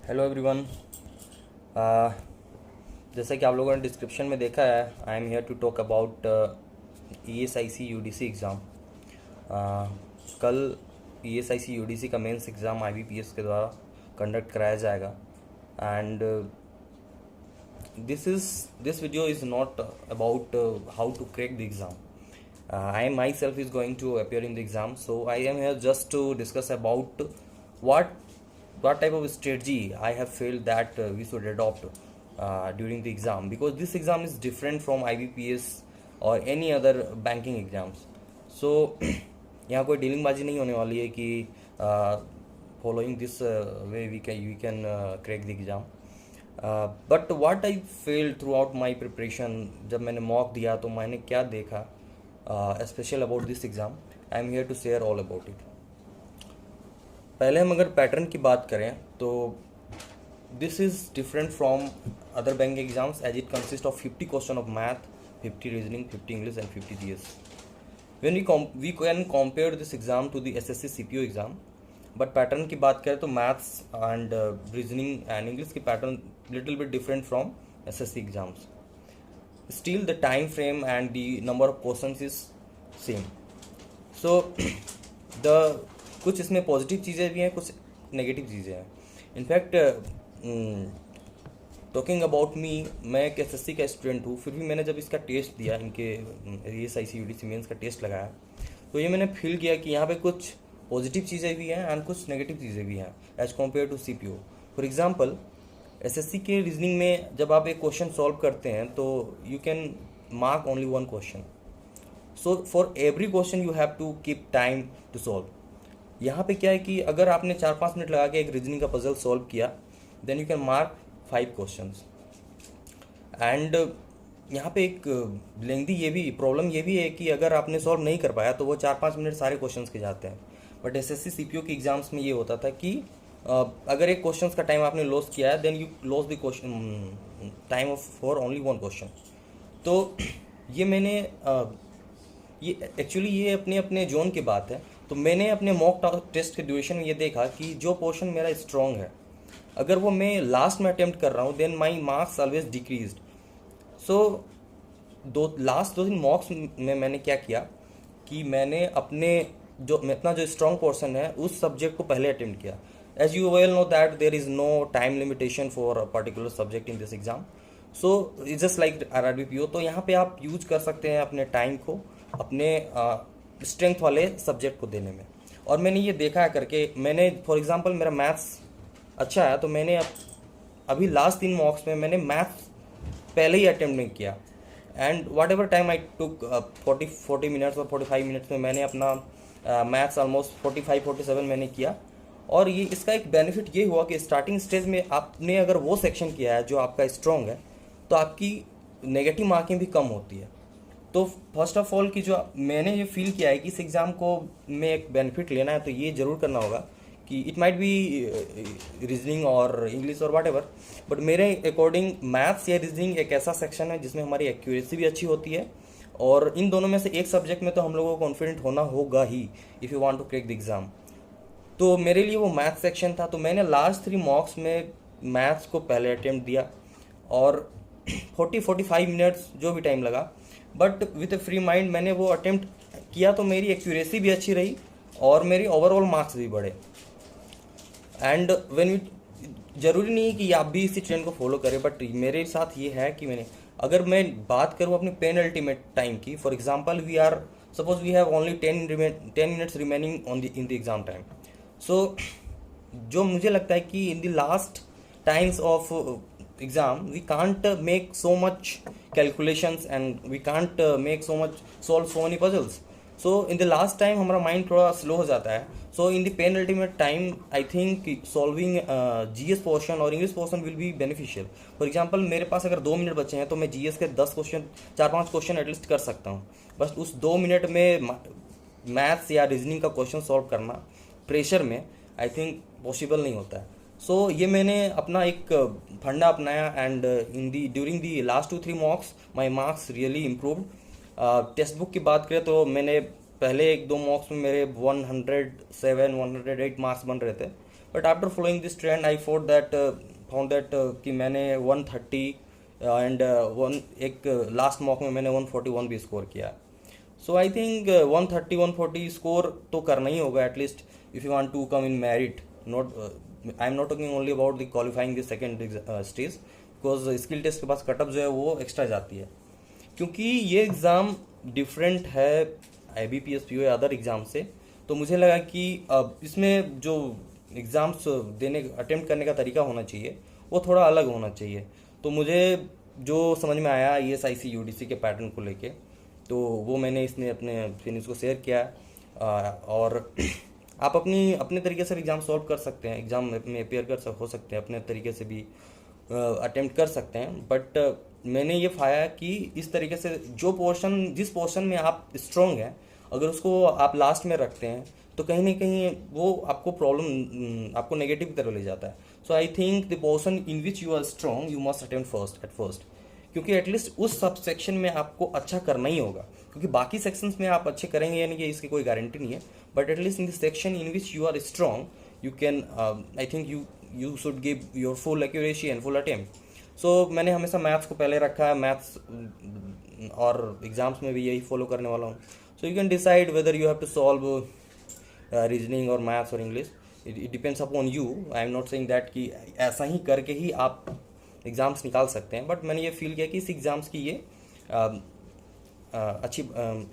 Hello everyone. uh, जैसा कि आप लोगों ने डिस्क्रिप्शन में देखा है, I am here to talk about ESIC UDC exam. कल ESIC UDC का मेंस एग्ज़ाम IBPS के द्वारा कंडक्ट कराया जाएगा। And this video is not about how to crack the exam. I myself is going to appear in the exam, so I am here just to discuss about what what type of strategy I have felt that we should adopt during the exam, because this exam is different from IBPS or any other banking exams. So यहाँ कोई dealing बाजी नहीं होने वाली है कि following this way we can crack the exam. But what I felt throughout my preparation, जब मैंने मॉक दिया तो मैंने क्या देखा special about this exam, I am here to share all about it. पहले हम अगर पैटर्न की बात करें तो this is different from other bank exams as it consist of 50 question of math, 50 reasoning, 50 English and 50 GS. when we can compare this exam to the SSC CPO exam. But pattern की बात करें तो maths and reasoning and English की pattern little bit different from SSC exams. Still the time frame and the number of questions is same. So the कुछ इसमें positive चीज़ें भी हैं, कुछ नेगेटिव चीज़ें हैं. इनफैक्ट टॉकिंग अबाउट मी, मैं एक SSC का स्टूडेंट हूँ, फिर भी मैंने जब इसका टेस्ट दिया, इनके ESIC UDC मेंस का टेस्ट लगाया, तो ये मैंने फील किया कि यहाँ पे कुछ पॉजिटिव चीज़ें भी हैं एंड कुछ नेगेटिव चीज़ें भी हैं as compare to CPO. For example, SSC के रीजनिंग में जब आप एक क्वेश्चन सॉल्व करते हैं तो you can mark only one question. So for every question you have to keep time to solve. यहाँ पे क्या है कि अगर आपने 4-5 मिनट लगा के एक रीजनिंग का पजल सॉल्व किया, then you can mark 5 questions. And यहाँ पे एक लेंथी ये भी प्रॉब्लम ये भी है कि अगर आपने सॉल्व नहीं कर पाया तो वो 4-5 मिनट सारे क्वेश्चंस के जाते हैं. बट SSC CPO के एग्जाम्स में ये होता था कि अगर एक क्वेश्चंस का टाइम आपने लॉस किया है, then you loss the question time of for only one question. तो ये मैंने ये एक्चुअली ये अपने अपने जोन की बात है. तो मैंने अपने मॉक टेस्ट के ड्यूरेशन में ये देखा कि जो पोर्शन मेरा स्ट्रॉन्ग है, अगर वो मैं लास्ट में अटेम्प्ट कर रहा हूँ, then my marks always decreased. So last 2 दिन मॉक्स में मैंने क्या किया कि मैंने अपना जो स्ट्रॉन्ग पोर्शन है उस सब्जेक्ट को पहले अटेम्प्ट किया. As you well know that there is no time limitation for a particular subject in this exam, so it's just like RRBPO. तो यहाँ पे आप यूज कर सकते हैं अपने टाइम को अपने स्ट्रेंथ वाले सब्जेक्ट को देने में. और मैंने ये देखा है करके, मैंने फॉर एग्जांपल मेरा मैथ्स अच्छा है, तो मैंने अभी लास्ट 3 मॉक्स में मैंने मैथ्स पहले ही अटेम्प्ट नहीं किया. And what ever time I took 40 minutes और 45 मिनट्स में मैंने अपना मैथ्स ऑलमोस्ट 45-47 मैंने किया. और ये इसका एक बेनिफिट ये हुआ कि स्टार्टिंग स्टेज में आपने अगर वो सेक्शन किया है जो आपका स्ट्रॉन्ग है, तो आपकी नेगेटिव मार्किंग भी कम होती है. तो फर्स्ट ऑफ ऑल कि जो मैंने ये फील किया है कि इस एग्ज़ाम को में एक बेनिफिट लेना है, तो ये ज़रूर करना होगा कि इट माइट बी रीजनिंग और इंग्लिश और वाट एवर, बट मेरे अकॉर्डिंग मैथ्स या रीजनिंग एक ऐसा सेक्शन है जिसमें हमारी एक्यूरेसी भी अच्छी होती है. और इन दोनों में से एक सब्जेक्ट में तो हम लोगों को कॉन्फिडेंट होना होगा ही if you want to crack the exam. तो मेरे लिए वो मैथ्स सेक्शन था. तो मैंने लास्ट 3 मॉक्स में मैथ्स को पहले अटेम्प्ट दिया और 40-45 मिनट्स जो भी टाइम लगा, but with A free mind मैंने वो अटेम्प्ट किया. तो मेरी एक्यूरेसी भी अच्छी रही और मेरी ओवरऑल मार्क्स भी बढ़े. एंड ज़रूरी नहीं कि आप भी इसी ट्रेंड को फॉलो करें, बट मेरे साथ ये है कि अगर मैं बात करूँ अपने पेन अल्टीमेट टाइम की, for example suppose we have only 10 minutes remaining in the exam time. So जो मुझे लगता है कि in the last times of exam we can't make so much calculations and we can't make so much solve so many puzzles. So in the last time हमारा mind थोड़ा slow हो जाता है. So in the penultimate time I think solving GS portion और English portion will be beneficial. For example, मेरे पास अगर 2 minute बचे हैं तो मैं GS के 10 क्वेश्चन 4-5 क्वेश्चन एटलीस्ट कर सकता हूँ. बस उस 2 मिनट में मैथ्स या रीजनिंग का क्वेश्चन सॉल्व करना प्रेशर में आई थिंक पॉसिबल नहीं होता है. सो ये मैंने अपना एक फंडा अपनाया and during the last 2-3 मॉक्स my marks really improved. Text book की बात करें तो मैंने पहले 1-2 मॉक्स में मेरे 107-108 मार्क्स बन रहे थे, but after following this trend I found that कि मैंने 130 एंड वन एक लास्ट मॉक में मैंने 141 भी स्कोर किया. सो आई थिंक 130 140 स्कोर तो करना ही होगा at least if you want to come in merit. Not I am not talking only about the qualifying the second stage, because skill test के पास कटअप जो है वो एक्स्ट्रा जाती है, क्योंकि ये एग्ज़ाम डिफरेंट है IBPS PO या अदर एग्ज़ाम से. तो मुझे लगा कि इसमें जो एग्ज़ाम्स देने अटेम्प्ट करने का तरीका होना चाहिए वो थोड़ा अलग होना चाहिए. तो मुझे जो समझ में आया ESIC UDC के पैटर्न को लेके, तो वो मैंने इसने अपने फ्रेंड्स को शेयर किया. और आप अपने तरीके से एग्ज़ाम सॉल्व कर सकते हैं, एग्ज़ाम में अपेयर हो सकते हैं, अपने तरीके से भी अटेम्प्ट कर सकते हैं. बट मैंने ये पाया कि इस तरीके से जिस पोर्शन में आप स्ट्रॉन्ग हैं, अगर उसको आप लास्ट में रखते हैं तो कहीं ना कहीं वो आपको नेगेटिव की तरफ ले जाता है. So I think the portion in which you are strong you must attempt first, क्योंकि एटलीस्ट उस सब सेक्शन में आपको अच्छा करना ही होगा. क्योंकि बाकी सेक्शंस में आप अच्छे करेंगे यानी कि इसकी कोई गारंटी नहीं है, but at least in the section in which you are strong you can, I think you should give your full accuracy and full attempt. So मैंने हमेशा मैथ्स को पहले रखा है, मैथ्स और एग्जाम्स में भी यही फॉलो करने वाला हूँ. So you can decide whether you have to solve reasoning और मैथ्स और English. It depends upon you. I am not saying that कि ऐसा ही करके ही आप एग्ज़ाम्स निकाल सकते हैं, बट मैंने ये फील किया कि इस एग्ज़ाम्स की ये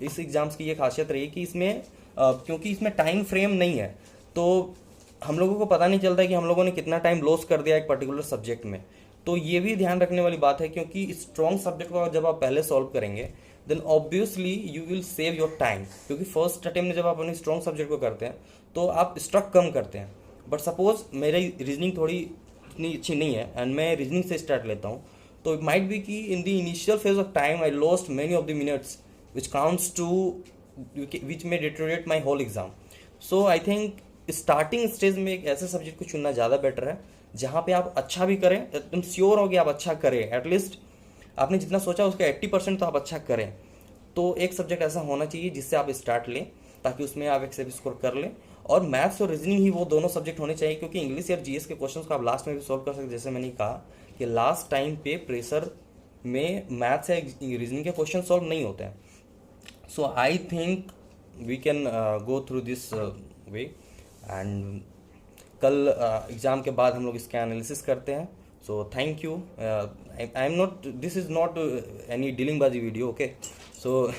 इस एग्ज़ाम्स की ये खासियत रही कि इसमें क्योंकि इसमें टाइम फ्रेम नहीं है, तो हम लोगों को पता नहीं चलता है कि हम लोगों ने कितना टाइम लॉस कर दिया एक पर्टिकुलर सब्जेक्ट में. तो ये भी ध्यान रखने वाली बात है, क्योंकि स्ट्रॉन्ग सब्जेक्ट को जब आप पहले सॉल्व करेंगे then obviously you will save your time, क्योंकि फर्स्ट अटेम्प्ट में जब आप अपनी स्ट्रॉन्ग सब्जेक्ट को करते हैं तो आप स्ट्रक कम करते हैं. बट सपोज मेरी रीजनिंग थोड़ी इतनी अच्छी नहीं है एंड मैं रीजनिंग से स्टार्ट लेता हूँ, तो इट माइट बी कि in the initial phase of time I lost many of the minutes which counts to which may deteriorate my whole exam. So I think starting stage में एक ऐसे subject को चुनना ज़्यादा बेटर है जहाँ पे आप अच्छा भी करें, एकदम श्योर हो गया आप अच्छा करें, एटलीस्ट आपने जितना सोचा उसका 80% तो आप अच्छा करें. तो एक सब्जेक्ट ऐसा होना चाहिए जिससे आप स्टार्ट लें, ताकि उसमें आप एक से भी स्कोर कर लें. और मैथ्स और रीजनिंग ही वो दोनों सब्जेक्ट होने चाहिए, क्योंकि इंग्लिश या GS के क्वेश्चंस को आप लास्ट में भी सॉल्व कर सकते हैं. जैसे मैंने कहा कि लास्ट टाइम पे प्रेशर में मैथ्स या रीजनिंग के क्वेश्चन सॉल्व नहीं होते हैं. So I think we can go through this way. And कल एग्ज़ाम के बाद हम लोग इसका एनालिसिस करते हैं. So thank you. I am not, this is not any डीलिंगबाजी video, okay. So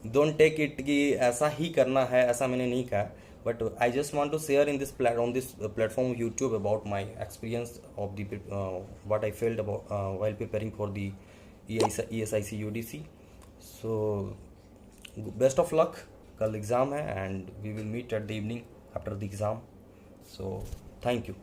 don't take it कि ऐसा ही करना है, ऐसा मैंने नहीं कहा. But I just want to share in this platform of YouTube about my experience of the what I felt about while preparing for the ESIC UDC. So best of luck. कल exam है and we will meet at the evening after the exam. So thank you.